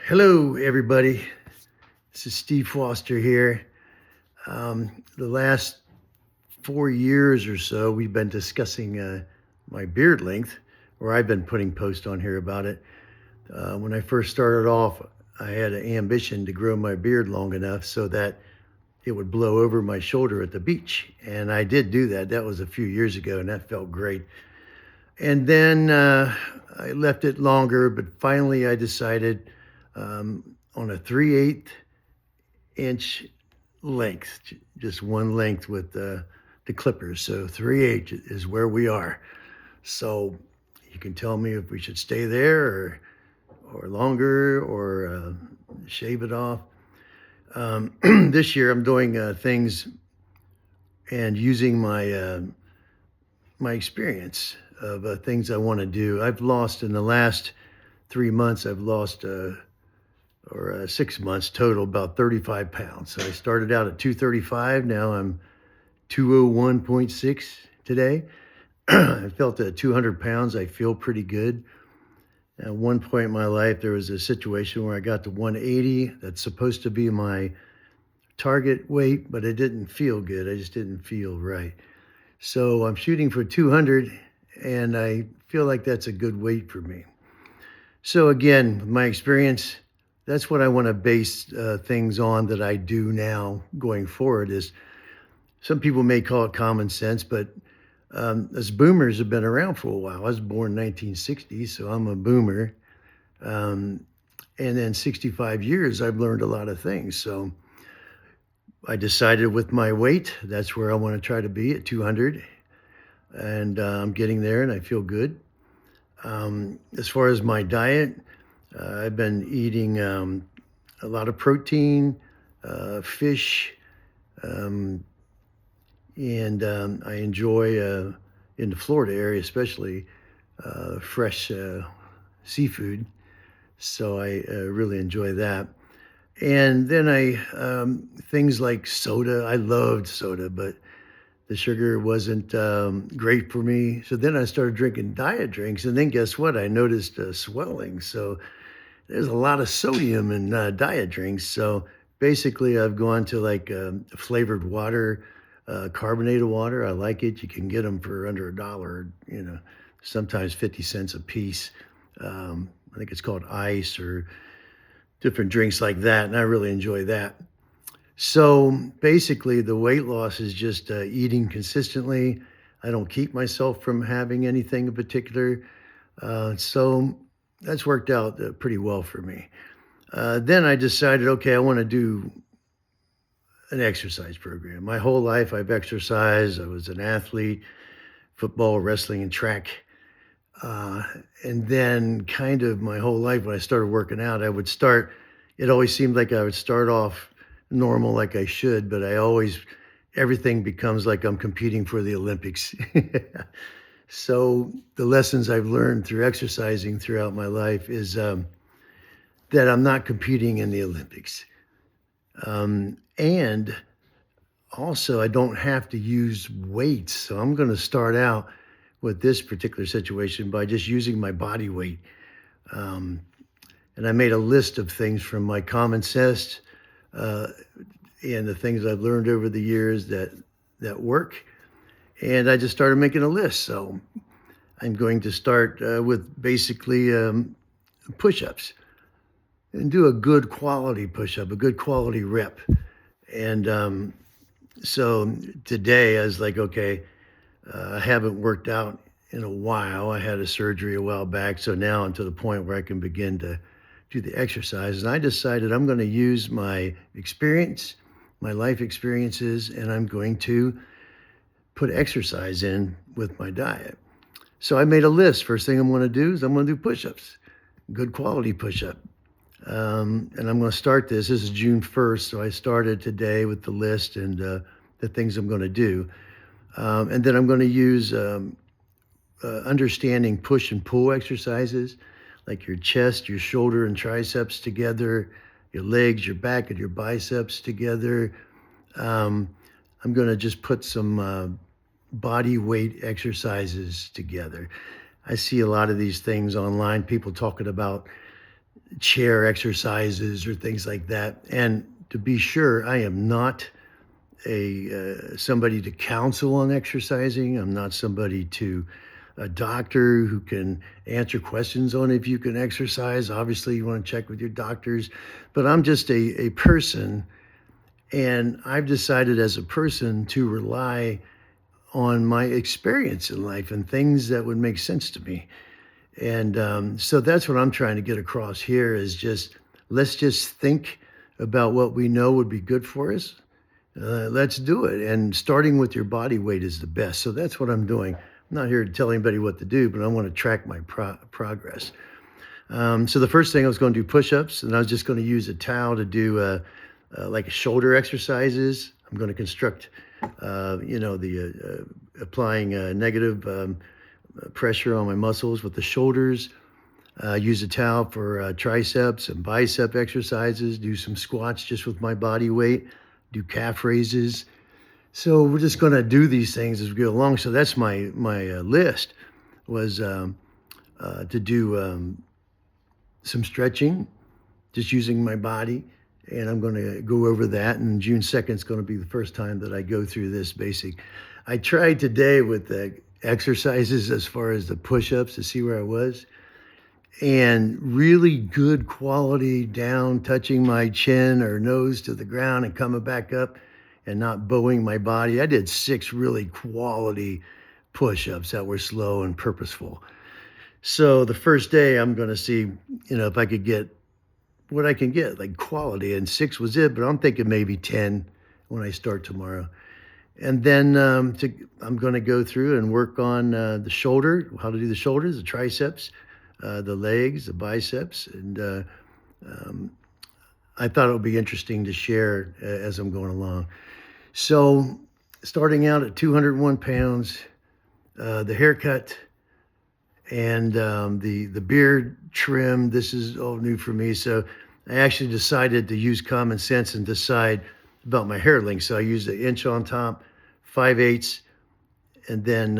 Hello, everybody. This is Steve Foster here. The last 4 years or so, we've been discussing my beard length, or I've been putting posts on here about it. When I first started off, I had an ambition to grow my beard long enough so that it would blow over my shoulder at the beach. And I did do that. That was a few years ago, and that felt great. And then I left it longer, but finally I decided on a 3/8 inch length, just one length with the clippers. So 3/8 is where we are. So you can tell me if we should stay there or longer or shave it off. This year I'm doing things and using my experience of things I want to do. I've lost in the last 3 months. I've lost 6 months total, about 35 pounds. So I started out at 235. Now I'm 201.6 today. I felt at 200 pounds, I feel pretty good. At one point in my life, there was a situation where I got to 180. That's supposed to be my target weight, but it didn't feel good. I just didn't feel right. So I'm shooting for 200, and I feel like that's a good weight for me. So again, with my experience, that's what I want to base things on that I do now going forward. Is some people may call it common sense, but as boomers have been around for a while. I was born in 1960, so I'm a boomer. And then 65 years, I've learned a lot of things. So I decided with my weight, that's where I want to try to be at 200. And I'm getting there and I feel good. As far as my diet, I've been eating a lot of protein, fish, and I enjoy, in the Florida area especially, fresh seafood. So I really enjoy that. And then things like soda. I loved soda, but the sugar wasn't great for me. So then I started drinking diet drinks, and then guess what? I noticed swelling. So there's a lot of sodium in diet drinks. So basically, I've gone to like flavored water, carbonated water. I like it. You can get them for under $1, sometimes 50 cents a piece. I think it's called ice or different drinks like that, and I really enjoy that. So basically, the weight loss is just eating consistently. I don't keep myself from having anything in particular. So that's worked out pretty well for me. Then I decided, okay, I want to do an exercise program. My whole life I've exercised. I was an athlete, football, wrestling, and track. And then kind of my whole life when I started working out, it always seemed like I would start off normal like I should, but everything becomes like I'm competing for the Olympics. So the lessons I've learned through exercising throughout my life is that I'm not competing in the Olympics. And also I don't have to use weights. So I'm going to start out with this particular situation by just using my body weight. And I made a list of things from my common sense and the things I've learned over the years that work. And I just started making a list. So I'm going to start with basically push-ups and do a good quality push-up, a good quality rep. And so today I was like, okay, I haven't worked out in a while. I had a surgery a while back. So now I'm to the point where I can begin to do the exercise. And I decided I'm going to use my experience, my life experiences, and I'm going to put exercise in with my diet. So I made a list. First thing I'm going to do is I'm going to do push-ups, good quality push-up. And I'm going to start this. This is June 1st. So I started today with the list and the things I'm going to do. And then I'm going to use understanding push and pull exercises, like your chest, your shoulder and triceps together, your legs, your back, and your biceps together. I'm going to just put some body weight exercises together. I see a lot of these things online, people talking about chair exercises or things like that. And to be sure, I am not a somebody to counsel on exercising. I'm not somebody to a doctor who can answer questions on if you can exercise. Obviously, you want to check with your doctors, but I'm just a person, and I've decided as a person to rely on my experience in life and things that would make sense to me. And so that's what I'm trying to get across here is just let's just think about what we know would be good for us. Let's do it. And starting with your body weight is the best. So that's what I'm doing. I'm not here to tell anybody what to do, but I want to track my progress. So the first thing I was going to do push-ups, and I was just going to use a towel to do like shoulder exercises. I'm going to construct, the applying negative pressure on my muscles with the shoulders. Use a towel for triceps and bicep exercises. Do some squats just with my body weight. Do calf raises. So we're just going to do these things as we go along. So that's my list was to do some stretching, just using my body. And I'm going to go over that. And June 2nd is going to be the first time that I go through this basic. I tried today with the exercises as far as the push-ups to see where I was. And really good quality down, touching my chin or nose to the ground and coming back up and not bowing my body. I did 6 really quality push-ups that were slow and purposeful. So the first day I'm going to see, if I could get what I can get, like quality, and 6 was it, but I'm thinking maybe 10 when I start tomorrow. And then I'm going to go through and work on the shoulder, how to do the shoulders, the triceps, the legs, the biceps, and I thought it would be interesting to share as I'm going along. So starting out at 201 pounds, the haircut and the beard trim, this is all new for me. So I actually decided to use common sense and decide about my hair length. So I used an inch on top, 5/8, and then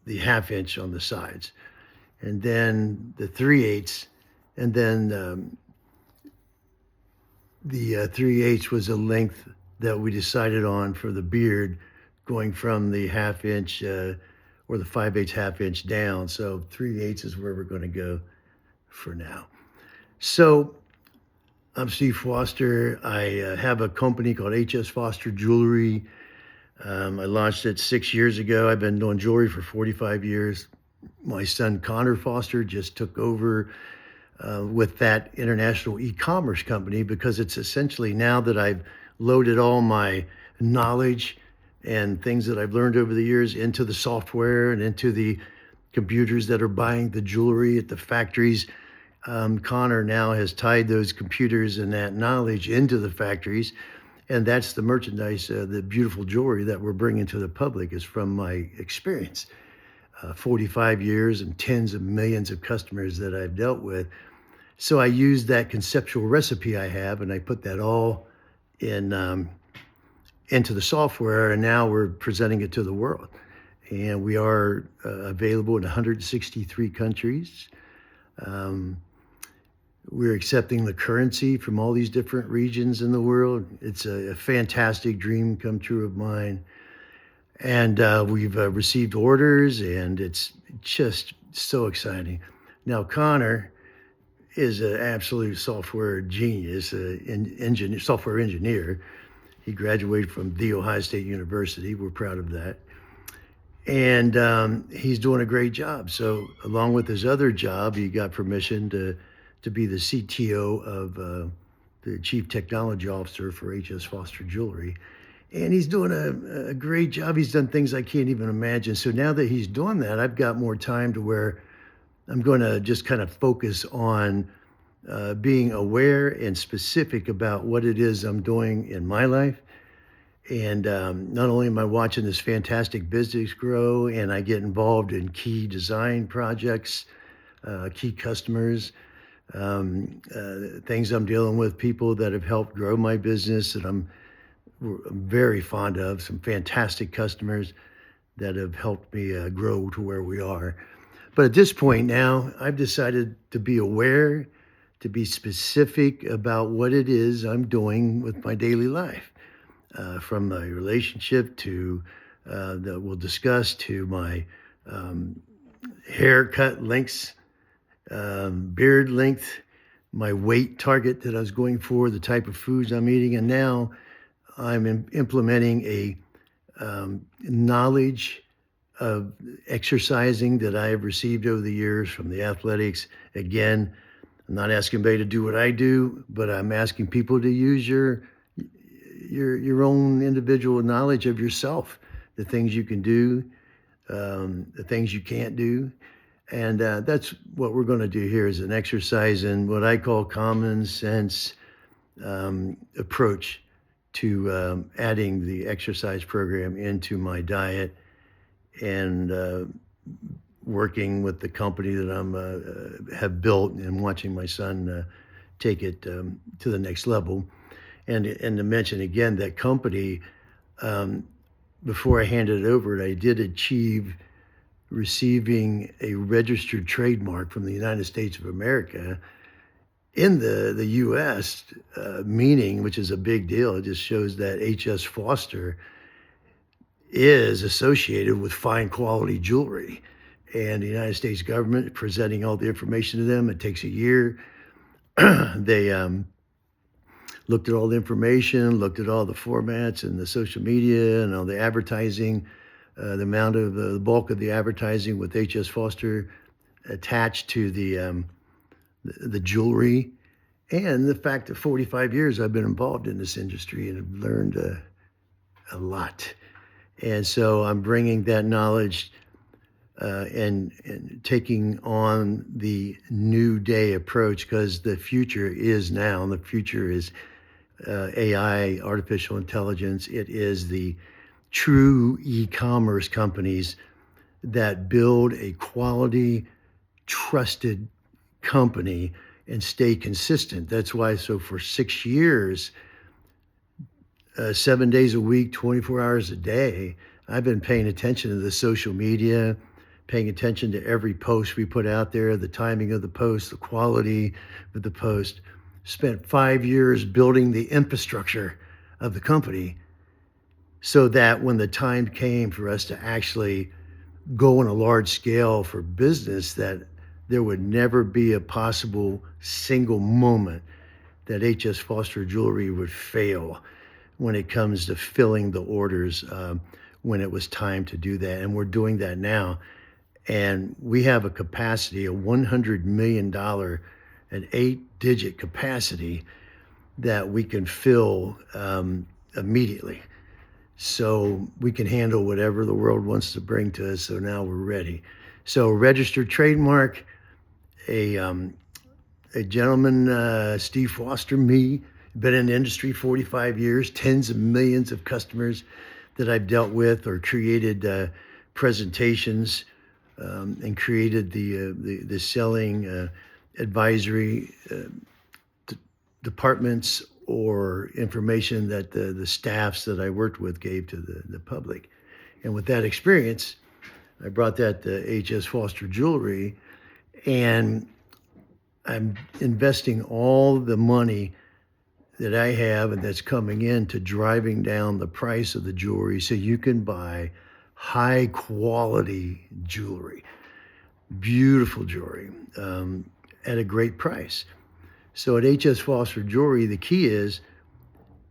the 1/2 inch on the sides, and then the 3/8, and then the 3/8 was a length that we decided on for the beard, going from the 1/2 inch or the 5/8 1/2 inch down. So 3/8 is where we're going to go for now. So I'm Steve Foster. I have a company called HS Foster Jewelry. I launched it 6 years ago. I've been doing jewelry for 45 years. My son Connor Foster just took over with that international e-commerce company, because it's essentially, now that I've loaded all my knowledge and things that I've learned over the years into the software and into the computers that are buying the jewelry at the factories, Connor now has tied those computers and that knowledge into the factories. And that's the merchandise, the beautiful jewelry that we're bringing to the public is from my experience. 45 years and tens of millions of customers that I've dealt with. So I used that conceptual recipe I have, and I put that all in into the software, and now we're presenting it to the world. And we are available in 163 countries. We're accepting the currency from all these different regions in the world. It's a fantastic dream come true of mine. And we've received orders, and it's just so exciting. Now, Connor is an absolute software genius, engineer, software engineer. He graduated from The Ohio State University. We're proud of that. And he's doing a great job. So along with his other job, he got permission to be the CTO of the Chief Technology Officer for HS Foster Jewelry. And he's doing a great job. He's done things I can't even imagine. So now that he's doing that, I've got more time to where I'm going to just kind of focus on being aware and specific about what it is I'm doing in my life. And not only am I watching this fantastic business grow, and I get involved in key design projects, key customers, things I'm dealing with, people that have helped grow my business that I'm very fond of, some fantastic customers that have helped me grow to where we are. But at this point now, I've decided to be aware, to be specific about what it is I'm doing with my daily life, from my relationship to that we'll discuss to my um, haircut lengths, beard length, my weight target that I was going for, the type of foods I'm eating, and now I'm implementing a knowledge of exercising that I have received over the years from the athletics. Again, I'm not asking anybody to do what I do, but I'm asking people to use your own individual knowledge of yourself, the things you can do, the things you can't do. And that's what we're going to do here is an exercise in what I call common sense approach to adding the exercise program into my diet and working with the company that I'm have built and watching my son take it to the next level. And to mention again that company, um, before I handed it over, I did achieve receiving a registered trademark from the United States of America in the U.S., meaning, which is a big deal. It just shows that H.S. Foster is associated with fine quality jewelry. And the United States government presenting all the information to them. It takes a year. They looked at all the information, looked at all the formats and the social media and all the advertising, the amount of the bulk of the advertising with H.S. Foster attached to the jewelry, and the fact that 45 years I've been involved in this industry and have learned a lot. And so I'm bringing that knowledge and taking on the new day approach because the future is now, and the future is AI, artificial intelligence. It is the true e-commerce companies that build a quality, trusted company and stay consistent. That's why, so for 6 years, 7 days a week, 24 hours a day, I've been paying attention to the social media, paying attention to every post we put out there, the timing of the post, the quality of the post. Spent 5 years building the infrastructure of the company so that when the time came for us to actually go on a large scale for business, that there would never be a possible single moment that H.S. Foster Jewelry would fail when it comes to filling the orders when it was time to do that. And we're doing that now. And we have a capacity, a $100 million, an 8-digit capacity that we can fill immediately. So we can handle whatever the world wants to bring to us. So now we're ready. So registered trademark, a gentleman, Steve Foster, me, been in the industry 45 years, tens of millions of customers that I've dealt with or created presentations and created the selling advisory departments or information that the staffs that I worked with gave to the public. And with that experience, I brought that to H.S. Foster Jewelry, and I'm investing all the money that I have and that's coming in to driving down the price of the jewelry so you can buy high quality jewelry, beautiful jewelry at a great price. So at H.S. Foster Jewelry, the key is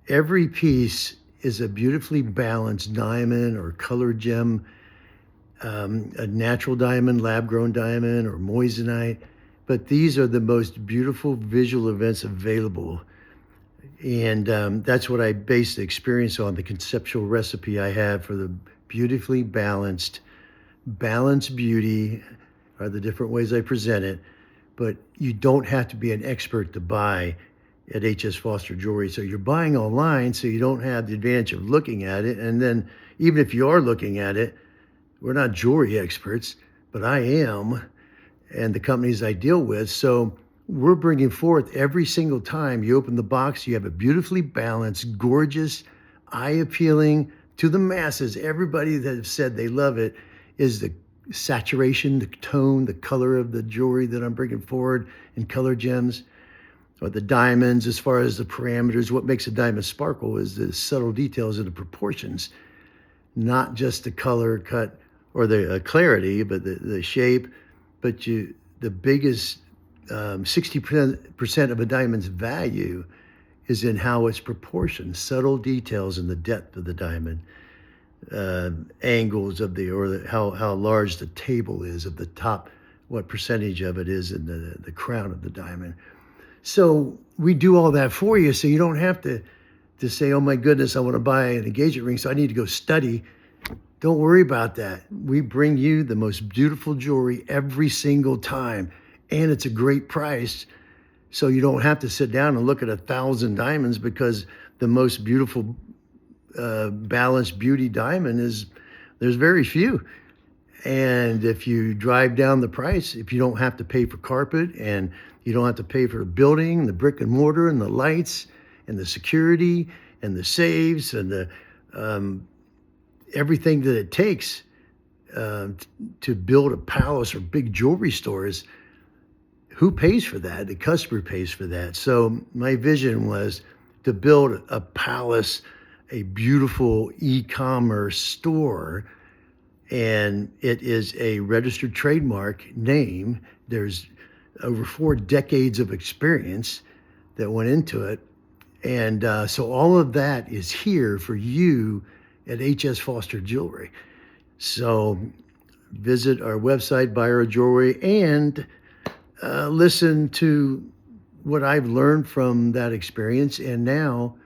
every piece is a beautifully balanced diamond or colored gem, a natural diamond, lab-grown diamond, or moissanite. But these are the most beautiful visual events available. And that's what I base the experience on, the conceptual recipe I have for the beautifully balanced beauty are the different ways I present it. But you don't have to be an expert to buy at H.S. Foster Jewelry. So you're buying online, so you don't have the advantage of looking at it. And then even if you are looking at it, we're not jewelry experts, but I am, and the companies I deal with. So we're bringing forth every single time you open the box, you have a beautifully balanced, gorgeous, eye-appealing to the masses. Everybody that has said they love it is the saturation, the tone, the color of the jewelry that I'm bringing forward in color gems. or the diamonds as far as the parameters. What makes a diamond sparkle is the subtle details of the proportions, not just the color cut or the clarity, but the shape. But the biggest 60% of a diamond's value is in how it's proportioned, subtle details in the depth of the diamond, angles of how large the table is of the top, what percentage of it is in the crown of the diamond. So we do all that for you, so you don't have to say, oh my goodness, I want to buy an engagement ring, so I need to go study. Don't worry about that. We bring you the most beautiful jewelry every single time, and it's a great price. So you don't have to sit down and look at 1,000 diamonds, because the most beautiful balanced beauty diamond there's very few. And if you drive down the price, if you don't have to pay for carpet, and you don't have to pay for the building, the brick and mortar, and the lights, and the security, and the safes, and the everything that it takes to build a palace or big jewelry stores, who pays for that? The customer pays for that. So my vision was to build a palace, a beautiful e-commerce store, and it is a registered trademark name. There's over 4 decades of experience that went into it. And so all of that is here for you at H.S. Foster Jewelry. So visit our website, buy our jewelry, and listen to what I've learned from that experience. And now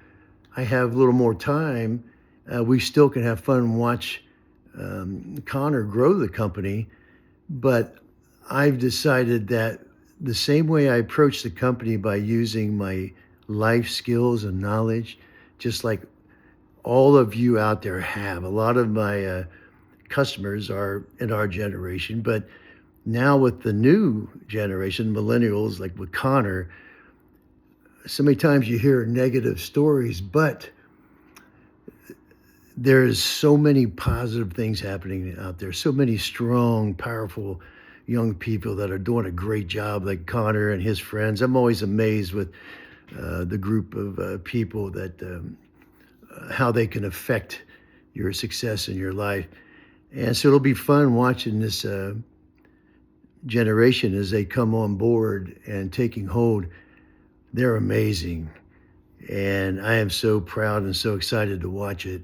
I have a little more time. We still can have fun and watch Connor grow the company, but I've decided that the same way I approach the company, by using my life skills and knowledge, just like all of you out there have. A lot of my customers are in our generation, but now with the new generation, millennials, like with Connor, so many times you hear negative stories, but there's so many positive things happening out there. So many strong, powerful young people that are doing a great job, like Connor and his friends. I'm always amazed with the group of people that how they can affect your success in your life. And so it'll be fun watching this generation as they come on board and taking hold. They're amazing. And I am so proud and so excited to watch it.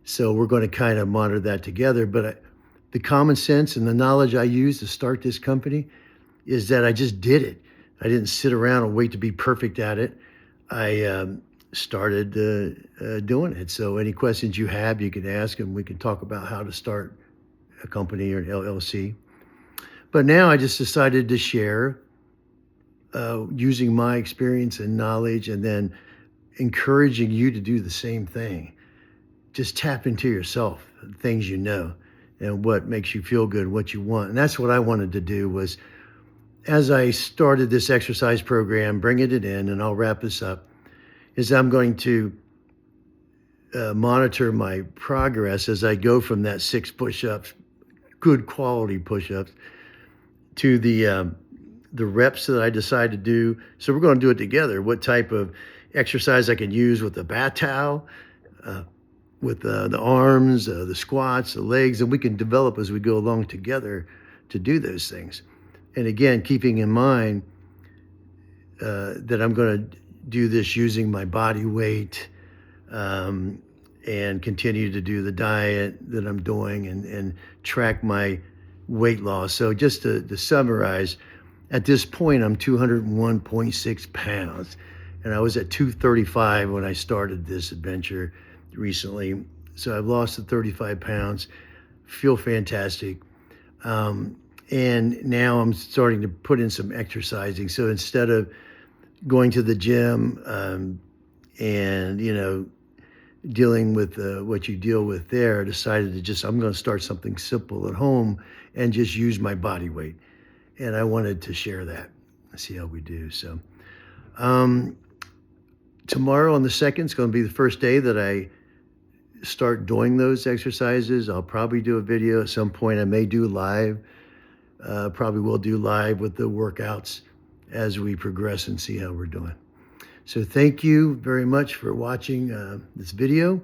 So we're going to kind of monitor that together. But the common sense and the knowledge I used to start this company is that I just did it. I didn't sit around and wait to be perfect at it. I started doing it. So any questions you have, you can ask, and we can talk about how to start a company or an LLC. But now I just decided to share using my experience and knowledge, and then encouraging you to do the same thing. Just tap into yourself, things you know, and what makes you feel good, what you want. And that's what I wanted to do. Was, as I started this exercise program, bringing it in, and I'll wrap this up, is I'm going to monitor my progress as I go from that 6 push-ups, good quality push-ups, to the reps that I decide to do. So we're going to do it together. What type of exercise I can use with the bat towel, with the arms, the squats, the legs, and we can develop as we go along together to do those things. And again, keeping in mind that I'm going to do this using my body weight, and continue to do the diet that I'm doing, and track my weight loss. So just to summarize, at this point, I'm 201.6 pounds, and I was at 235 when I started this adventure recently. So I've lost the 35 pounds, feel fantastic. And now I'm starting to put in some exercising. So instead of going to the gym and, dealing with what you deal with there, I decided I'm going to start something simple at home and just use my body weight. And I wanted to share that, see how we do. So tomorrow on the 2nd is going to be the first day that I start doing those exercises. I'll probably do a video at some point. I may do live, probably will do live with the workouts. as we progress and see how we're doing. So thank you very much for watching this video.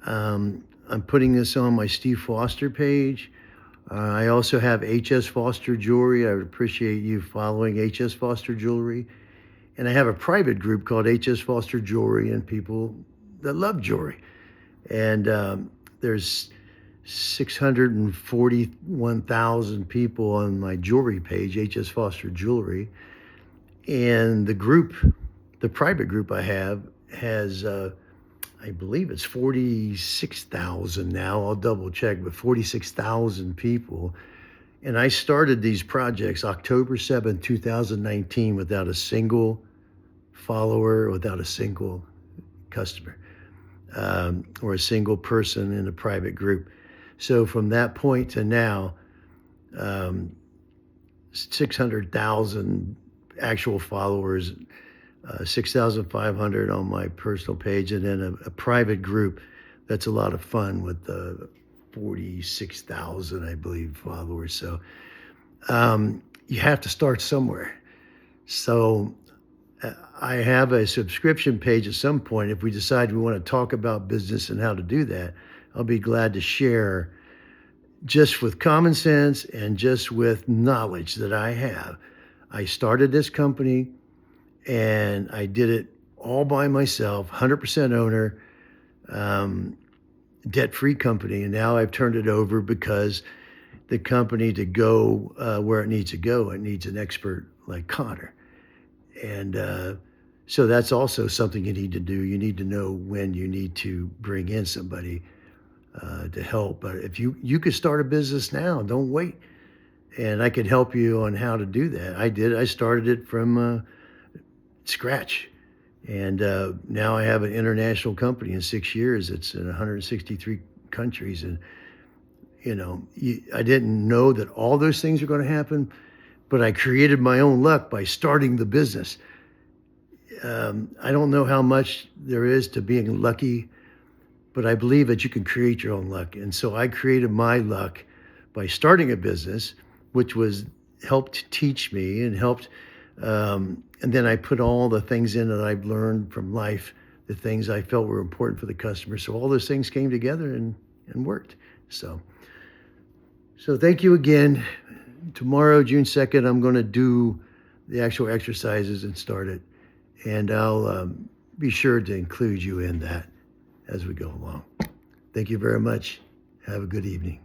I'm putting this on my Steve Foster page. I also have HS Foster Jewelry. I would appreciate you following HS Foster Jewelry. And I have a private group called HS Foster Jewelry and people that love jewelry. And there's 641,000 people on my jewelry page, HS Foster Jewelry. And the group, the private group I have, has, I believe it's 46,000 now. I'll double check, but 46,000 people. And I started these projects October 7th, 2019, without a single follower, without a single customer, or a single person in a private group. So from that point to now, 600,000 actual followers, 6,500 on my personal page, and then a private group that's a lot of fun with 46,000, I believe, followers. So you have to start somewhere. So I have a subscription page at some point. If we decide we want to talk about business and how to do that, I'll be glad to share, just with common sense and just with knowledge that I have. I started this company and I did it all by myself, 100% owner, debt-free company. And now I've turned it over because the company, to go where it needs to go, it needs an expert like Connor. And so that's also something you need to do. You need to know when you need to bring in somebody to help. But if you could start a business now, don't wait. And I could help you on how to do that. I did. I started it from scratch. And now I have an international company. In 6 years, it's in 163 countries. And, you know, I didn't know that all those things are going to happen, but I created my own luck by starting the business. I don't know how much there is to being lucky, but I believe that you can create your own luck. And so I created my luck by starting a business, which was helped teach me and helped. And then I put all the things in that I've learned from life, the things I felt were important for the customer. So all those things came together and worked. So thank you again. Tomorrow, June 2nd, I'm going to do the actual exercises and start it. And I'll be sure to include you in that as we go along. Thank you very much. Have a good evening.